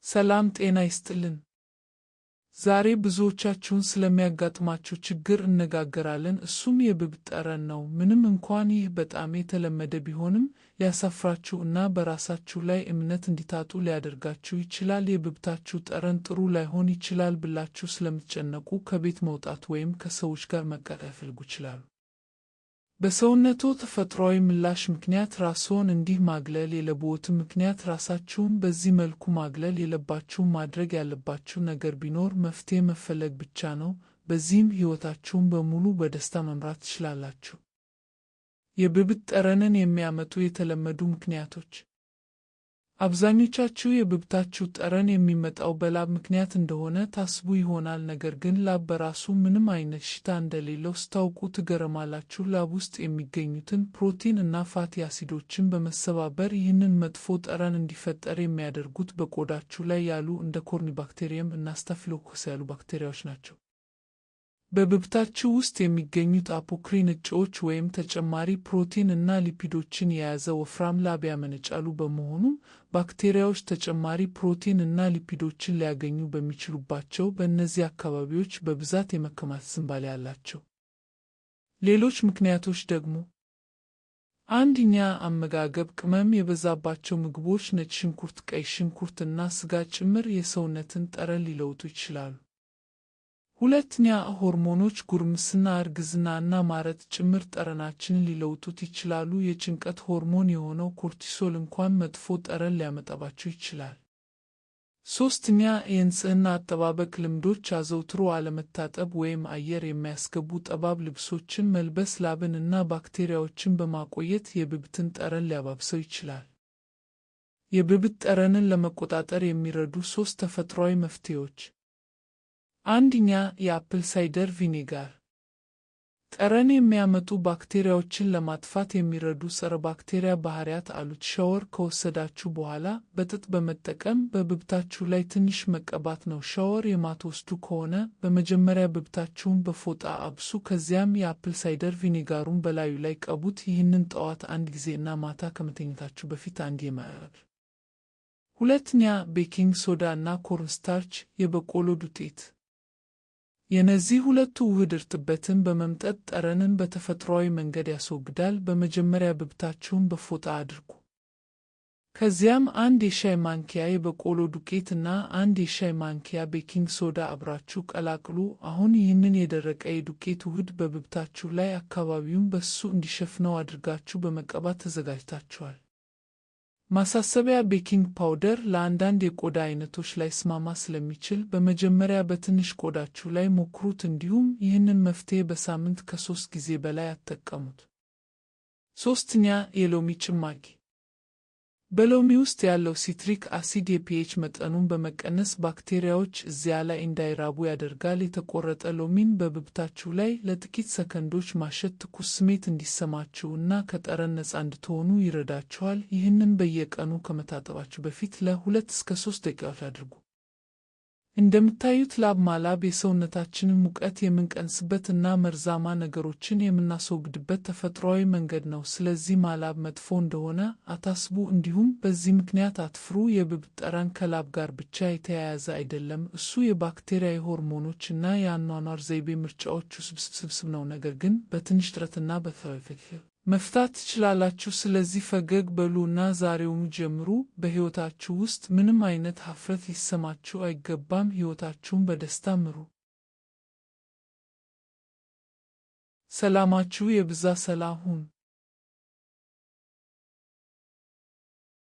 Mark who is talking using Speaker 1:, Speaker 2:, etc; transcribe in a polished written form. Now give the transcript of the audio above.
Speaker 1: ሰላም ጤና ይስጥልን። ዛሬ ብዙዎቻችሁን ስለሚያጋጥማችሁ ችግር እነጋገራለን። እሱም የብብት ጠረን ነው። ምንም እንኳን ይህ በጣም የተለመደ ቢሆንም ሊያሳፍራችሁ እና በራሳችሁ ላይ እምነት እንዲታጡ ሊያደርጋችሁ ይችላል። የብብታችሁ ጠረን ጥሩ ላይሆን ይችላል ብላችሁ ስለምትጨነቁ ከቤት መውጣት ወይም ከሰዎች ጋር መቀላቀል ሊፈልጉ ይችላሉ። በሰውነቱ ተፈጥሯዊ ምላሽ ምክንያት ራስዎን እንዲህ ማግለል የለብዎትም። ምክንያት ራሳችሁን በዚህ መልኩ ማግለል የለባችሁም። ማድረግ ያለባችሁ ነገር ቢኖር መፍትሄ መፈለግ ብቻ ነው። በዚህም ሕይወታችሁን በሙሉ በደስታ መምራት ትችላላችሁ። የብብት ጠረንን የሚያመጡ የተለመዱ ምክንያቶች። አብዛኞቻችሁ የብብታችሁ ጠረን የሚመጣው በላብ ምክንያት እንደሆነ ታስቡ ይሆናል። ነገር ግን ላብ በራሱ ምንም አይነት ሽታ እንደሌለው ስታውቁ ትገረማላችሁ። ላብ ውስጥ የሚገኙትን ፕሮቲን እና ፋቲ አሲዶችን በመሰባበር ይህንን መጥፎ ጠረን እንዲፈጠር የሚያደርጉት በቆዳችሁ ላይ ያሉ እንደ ኮርኒባክቴሪየም እና ስታፊሎኮከስ ያሉ ባክቴሪያዎች ናቸው። በብብታችሁ ውስጥ የሚገኙት አፖክሪን እጩዎች ወይም ተጨማሪ ፕሮቲን እና ሊፒዶችን የያዘ ወፍራም ላብ ያመነጫሉ። በመሆኑም ባክቴሪያዎች ተጨማሪ ፕሮቲን እና ሊፒዶችን ሊያገኙ በሚችሉባቸው በእነዚህ አካባቢዎች በብዛት የመከማቸት ዝንባሌ አላቸው። ሌሎች ምክንያቶች ደግሞ አንደኛ፣ አመጋገብ። ቅመም የበዛባቸው ምግቦች፣ ነጭ ሽንኩርት፣ ቀይ ሽንኩርት እና ስጋ ጭምር የሰውነትን ጠረን ሊለውጡ ይችላሉ። ሁለተኛ፣ ሆርሞኖች፣ ጉርምስና፣ እርግዝና እና ማረጥ ጭምር ጠረናችንን ሊለውጡት ይችላሉ። የጭንቀት ሆርሞን የሆነው ኮርቲሶል እንኳን መጥፎ ጠረን ሊያመጣባችሁ ይችላል። ሶስተኛ፣ የንጽህና አጠባበቅ ልምዶች። አዘውትሮ አለመታጠብ ወይም አየር የሚያስገቡ ጠባብ ልብሶችን መልበስ ላብን እና ባክቴሪያዎችን በማቆየት የብብትን ጠረን ሊያባብሰው ይችላል። የብብት ጠረንን ለመቆጣጠር የሚረዱ 3 ተፈጥሯዊ መፍትሄዎች። አንደኛ፣ የአፕል ሳይደር ቪኔጋር። ጠረን የሚያመጡ ባክቴሪያዎችን ለማጥፋት የሚረዱ ጸረ ባክቴሪያ ባህሪያት አሉት። ሻወር ከወሰዳችሁ በኋላ በጥጥ በመጠቀም በብብታችሁ ላይ ትንሽ መቀባት ነው። ሻወር የማትወስዱ ከሆነ በመጀመሪያ ብብታችሁን በፎጣ አብሱ። ከዚያም የአፕል ሳይደር ቪኔጋሩን በላዩ ላይ ቀቡት። ይህንን ጠዋት አንድ ጊዜ እና ማታ ከመተኛታችሁ በፊት አንድ የማያደርግ። ሁለተኛ፣ ቤኪንግ ሶዳ እና ኮርንስታርች የበቆሎ ዱቄት። የነዚህ ሁለቱ ውህድ እርጥበትን በመምጠጥ ጠረንን በተፈጥሯዊ መንገድ ያስወግዳል። በመጀመሪያ ብብታችሁን በፎጣ አድርጉ። ከዚያም 1 የሻይ ማንኪያ የበቆሎ ዱቄት እና 1 የሻይ ማንኪያ ቤኪንግ ሶዳ አብራችሁ ቀላቅሉ። አሁን ይህንን የደረቀ የዱቄት ውህድ በብብታችሁ ላይ አካባቢውን በሱ እንዲሸፍነው አድርጋችሁ በመቀባት ተዘጋጅታችኋል። ማሳሰቢያ፣ ቤኪንግ ፓውደር ለአንዳንድ የቆዳ አይነቶች ላይ ስማማ ስለሚችል በመጀመሪያ በትንሽ ቆዳችሁ ላይ ሞክሩት። እንዲሁም ይህንን መፍትሄ በሳምንት ከ3 ጊዜ በላይ አትጠቀሙት። ሶስተኛ፣ የሎሚ ጭማቂ። በሎሚ ውስጥ ያለው ሲትሪክ አሲድ የፒኤች መጠኑን በመቀነስ ባክቴሪያዎች እዚያ ላይ እንዳይራቡ ያደርጋል። የተቆረጠ ሎሚን በብብታችሁ ላይ ለጥቂት ሰከንዶች ማሸት ትኩስ ስሜት እንዲሰማችሁ እና ከጠረን ነፃ እንድትሆኑ ይረዳችኋል። ይህንን በየቀኑ ከመታጠባችሁ በፊት ለ2 እስከ 3 ደቂቃዎች አድርጉ። እንደምታዩት ላብ ማላብ የሰውነታችንን ሙቀት የምንቀንስበት እና መርዛማ ነገሮችን የምናስወግድበት ተፈጥሯዊ መንገድ ነው። ስለዚህ ማላብ መጥፎ እንደሆነ አታስቡ፣ እንዲሁም በዚህ ምክንያት አትፍሩ። የብብት ጠረን ከላብ ጋር ብቻ የተያያዘ አይደለም። እሱ የባክቴሪያ፣ የሆርሞኖች እና የአኗኗር ዘይቤ ምርጫዎች ውስብስብ ነው። ነገር ግን በትንሽ ጥረትና በፈገግታ መፍታት ትችላላችሁ። ስለዚህ ፈገግ በሉ እና ዛሬውኑ ጀምሩ። በሕይወታችሁ ውስጥ ምንም አይነት ሀፍረት ሊሰማችሁ አይገባም። ሕይወታችሁን በደስታ ምሩ። ሰላማችሁ የብዛ። ሰላም ሁኑ።